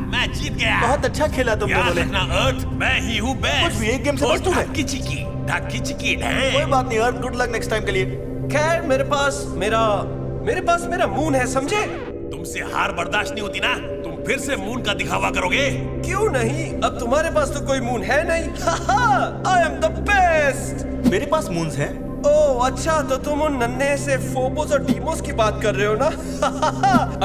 मैं जीत गया। बहुत अच्छा खेला तुम याद दोनों ने। रखना अर्थ, मैं ही हूँ बेस्ट। कुछ भी एक गेम से बस तू है। ढक्की चिकी कोई बात नहीं अर्थ, गुड लक नेक्स्ट टाइम के लिए। खैर मेरे पास मेरा मून है, समझे? तुमसे हार बर्दाश्त नहीं होती ना, तुम फिर से मून का दिखावा करोगे। क्यों नहीं, अब तुम्हारे पास तो कोई मून है नहीं। I am the best. मेरे पास मून्स हैं। ओह अच्छा, तो तुम उन नन्हे से फोबोस और डीमोस की बात कर रहे हो ना?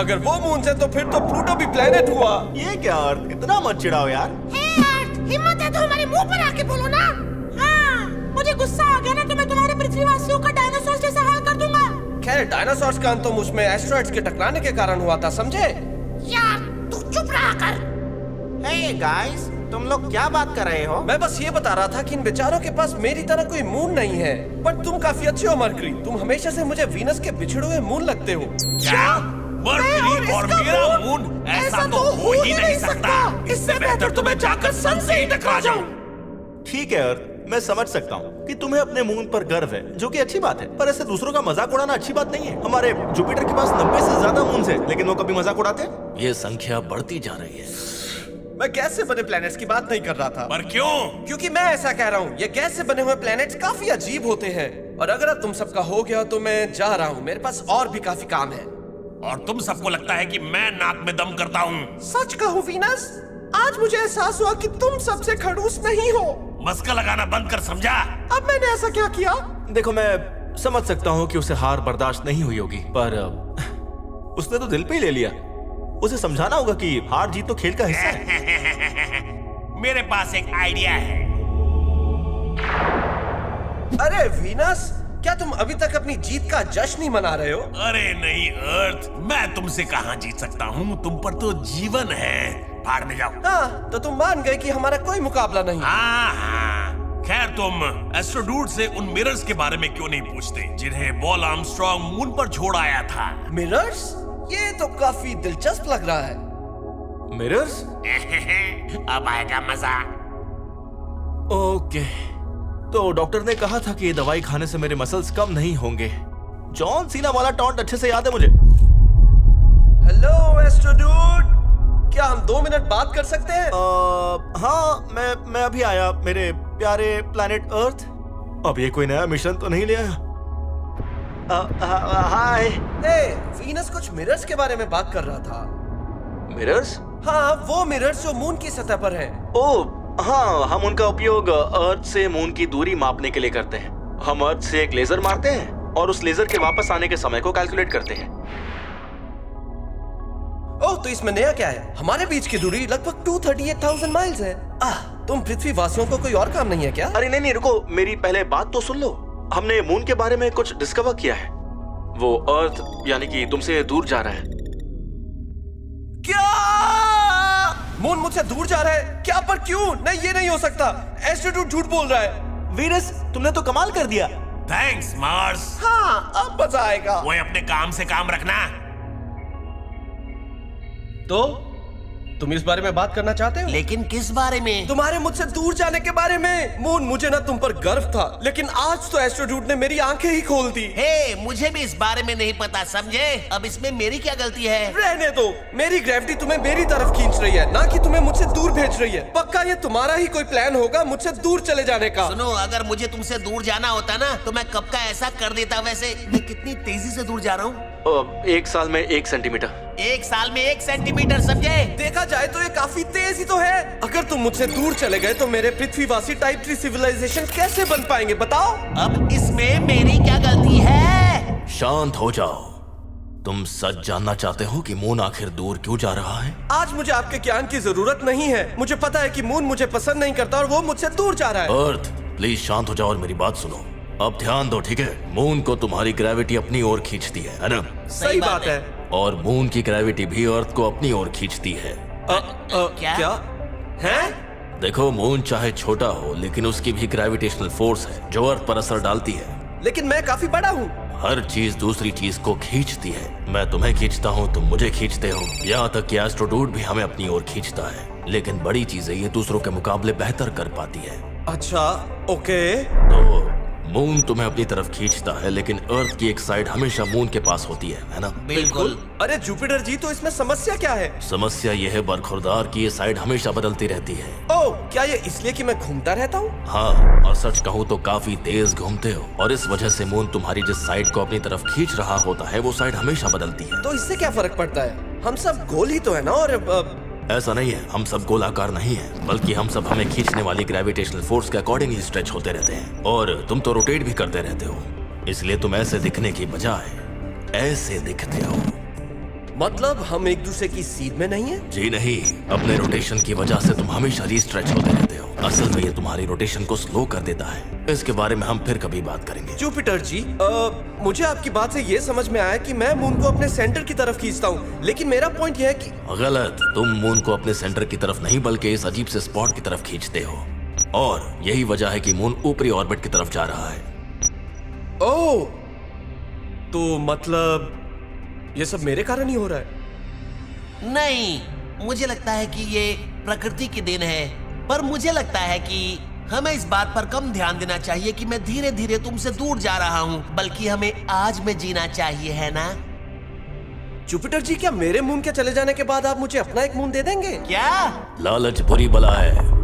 अगर वो मून्स है तो फिर तो प्लूटो भी प्लेनेट हुआ। ये क्या अर्थ, इतना मत चिढ़ाओ यार। हे अर्थ, हिम्मत है तो हमारे मुंह पर आके बोलो ना। हाँ, मुझे गुस्सा आ गया ना तो मैं तुम्हारे पृथ्वीवासियों का डायनासोर जैसा हाल कर दूंगा। खैर डायनासोर्स का अंत तो मुझमें एस्ट्रॉइड्स के टकराने के कारण हुआ था, समझे? यार तू चुप रहा कर। हे गाइस, तुम लोग क्या बात कर रहे हो? मैं बस ये बता रहा था कि इन बेचारों के पास मेरी तरह कोई मून नहीं है। बट तुम काफी अच्छे हो मर्करी, तुम हमेशा से मुझे वीनस के बिछड़े हुए मून लगते हो। क्या? मर्करी और मेरा मून? ऐसा तो हो ही नहीं सकता। इससे बेहतर तो मैं जाकर सन से ही टकरा जाऊं। ठीक है अर्थ, मैं समझ सकता हूँ कि तुम्हें अपने मून पर गर्व है, जो कि अच्छी बात है। पर ऐसे दूसरों का मजाक उड़ाना अच्छी बात नहीं है। हमारे जुपिटर के पास 90 से ज्यादा मून्स हैं, लेकिन वो कभी मजाक उड़ाते? ये संख्या बढ़ती जा रही है। मैं गैस से बने प्लैनेट्स की बात नहीं कर रहा था। पर क्यों? क्योंकि मैं ऐसा कह रहा हूँ, ये गैस से बने हुए प्लैनेट्स काफी अजीब होते हैं। और अगर अब तुम सबका हो गया तो मैं जा रहा हूँ, मेरे पास और भी काफी काम है। और तुम सबको लगता है कि मैं नाक में दम करता हूँ? सच कहूँ वीनस, आज मुझे एहसास हुआ कि तुम सबसे खड़ूस नहीं हो। मस्का लगाना बंद कर, समझा? अब मैंने ऐसा क्या किया? देखो मैं समझ सकता हूँ कि उसे हार बर्दाश्त नहीं हुई होगी, पर उसने तो दिल पे ही ले लिया। उसे समझाना होगा कि हार जीत तो खेल का हिस्सा है। मेरे पास एक आइडिया है। अरे वीनस, क्या तुम अभी तक अपनी जीत का जश्न नहीं मना रहे हो? अरे नहीं अर्थ, मैं तुमसे कहाँ जीत सकता हूँ, तुम पर तो जीवन है। भाड़ में जाओ। हाँ, तो तुम मान गए कि हमारा कोई मुकाबला नहीं। हाँ। खैर तुम एस्ट्रोडूड से उन मिरर्स के बारे में क्यों नहीं पूछते, जिन्हें पॉल आर्मस्ट्रांग मून पर छोड़ आया था? मिरर्स? ये तो काफी दिलचस्प लग रहा है। मिरर्स? अब आएगा मजा। ओके, तो डॉक्टर ने कहा था कि ये दवाई खाने से मेरे मसल्स कम नहीं होंगे। जॉन सीना वाला टॉन्ट अच्छे से याद है मुझे। हेलो एस्ट्रोडूड, क्या हम 2 मिनट बात कर सकते हैं? हाँ, मैं अभी आया मेरे प्यारे प्लैनेट अर्थ। अब ये कोई नया मिशन तो नहीं ले आया? हाय। वीनस कुछ मिरर्स के बारे में बात कर रहा था। मिरर्स? हाँ, वो मिरर्स जो मून की सतह पर हैं। ओह हाँ, हम उनका उपयोग अर्थ से मून की दूरी मापने के लिए करते हैं। हम अर्थ से एक लेजर मारते हैं और उस लेजर के वापस आने के समय को कैलकुलेट करते हैं। ओह, तो इसमें नया क्या है? हमारे बीच की दूरी लगभग 238,000 माइल्स है। तुम पृथ्वी वासियों को कोई और काम नहीं है क्या? अरे नहीं, रुको, मेरी पहले बात तो सुन लो। हमने मून के बारे में कुछ डिस्कवर किया है। वो अर्थ यानी कि तुमसे दूर जा रहा है। क्या? मून मुझसे दूर जा रहा है? क्या? पर क्यों? नहीं, ये नहीं हो सकता। एस्ट्रोडूड झूठ बोल रहा है। वीनस, तुमने तो कमाल कर दिया। Thanks Mars. हाँ, अब मजा आएगा। वो अपने काम से काम रखना। तो तुम इस बारे में बात करना चाहते हो? लेकिन किस बारे में? तुम्हारे मुझसे दूर जाने के बारे में। मून, मुझे ना तुम पर गर्व था, लेकिन आज तो एस्ट्रोडूड ने मेरी आंखें ही खोल दी। हे, मुझे भी इस बारे में नहीं पता, समझे? अब इसमें मेरी क्या गलती है? रहने दो, मेरी ग्रेविटी तुम्हें मेरी तरफ खींच रही है, ना कि तुम्हें मुझसे दूर भेज रही है। पक्का ये तुम्हारा ही कोई प्लान होगा मुझसे दूर चले जाने का। सुनो, अगर मुझे तुमसे दूर जाना होता ना तो मैं कब का ऐसा कर देता। वैसे मैं कितनी तेजी से दूर जा रहा हूँ? 1 साल में 1 सेंटीमीटर। 1 साल में 1 सेंटीमीटर, समझे? देखा जाए तो ये काफी तेज ही तो है। अगर तुम मुझसे दूर चले गए तो मेरे पृथ्वीवासी टाइप 3 सिविलाइजेशन कैसे बन पाएंगे, बताओ? अब इसमें मेरी क्या गलती है? शांत हो जाओ। तुम सच जानना चाहते हो कि मून आखिर दूर क्यों जा रहा है? आज मुझे आपके ज्ञान की जरूरत नहीं है। मुझे पता है कि मून मुझे पसंद नहीं करता और वो मुझसे दूर जा रहा है। अर्थ, प्लीज शांत हो जाओ और मेरी बात सुनो। अब ध्यान दो, ठीक है? मून को तुम्हारी ग्रेविटी अपनी ओर खींचती है ना? सही बात है। और मून की ग्रेविटी भी अर्थ को अपनी ओर खींचती है। क्या है? देखो, मून चाहे छोटा हो लेकिन उसकी भी ग्रेविटेशनल फोर्स है जो अर्थ पर असर डालती है। लेकिन मैं काफी बड़ा हूँ। हर चीज दूसरी चीज को खींचती है। मैं तुम्हें खींचता हूँ, तुम मुझे खींचते हो, यहाँ तक कि एस्ट्रोडूड भी हमें अपनी ओर खींचता है। लेकिन बड़ी चीजें ये दूसरों के मुकाबले बेहतर कर पाती है। अच्छा, ओके। तो मून तुम्हें अपनी तरफ खींचता है, लेकिन अर्थ की एक साइड हमेशा मून के पास होती है ना? बिल्कुल। अरे जुपिटर जी, तो इसमें समस्या क्या है? समस्या यह है बरखुरदार कि ये साइड हमेशा बदलती रहती है। ओह, क्या ये इसलिए कि मैं घूमता रहता हूँ? हाँ, और सच कहूँ तो काफी तेज घूमते हो, और इस वजह से मून तुम्हारी जिस साइड को अपनी तरफ खींच रहा होता है वो साइड हमेशा बदलती है। तो इससे क्या फर्क पड़ता है? हम सब गोल ही तो है ना। और ऐसा नहीं है, हम सब गोलाकार नहीं है, बल्कि हम सब हमें खींचने वाली ग्रेविटेशनल फोर्स के अकॉर्डिंग ही स्ट्रेच होते रहते हैं। और तुम तो रोटेट भी करते रहते हो, इसलिए तुम ऐसे दिखने की बजाय ऐसे दिखते हो। मतलब हम एक दूसरे की सीध में नहीं है? जी नहीं, अपने रोटेशन की वजह से तुम हमेशा रीस्ट्रेच होते रहते हो। असल में ये तुम्हारी रोटेशन को स्लो कर देता है। इसके बारे में हम फिर कभी बात करेंगे। जुपिटर जी, मुझे आपकी बात से ये समझ में आया कि मैं मून को अपने सेंटर की तरफ खींचता हूँ, लेकिन मेरा पॉइंट यह है कि गलत। तुम मून को अपने सेंटर की तरफ नहीं बल्कि इस अजीब से स्पॉट की तरफ खींचते हो, और यही वजह है कि मून ऊपरी ऑर्बिट की तरफ जा रहा है। ओह, तो मतलब ये सब मेरे कारण ही हो रहा है? नहीं, मुझे लगता है कि ये प्रकृति की देन है, पर मुझे लगता है कि हमें इस बात पर कम ध्यान देना चाहिए कि मैं धीरे धीरे तुमसे दूर जा रहा हूँ, बल्कि हमें आज में जीना चाहिए, है ना? जुपिटर जी, क्या मेरे मून के चले जाने के बाद आप मुझे अपना एक मून दे देंगे? क्या? लालच बुरी बला है।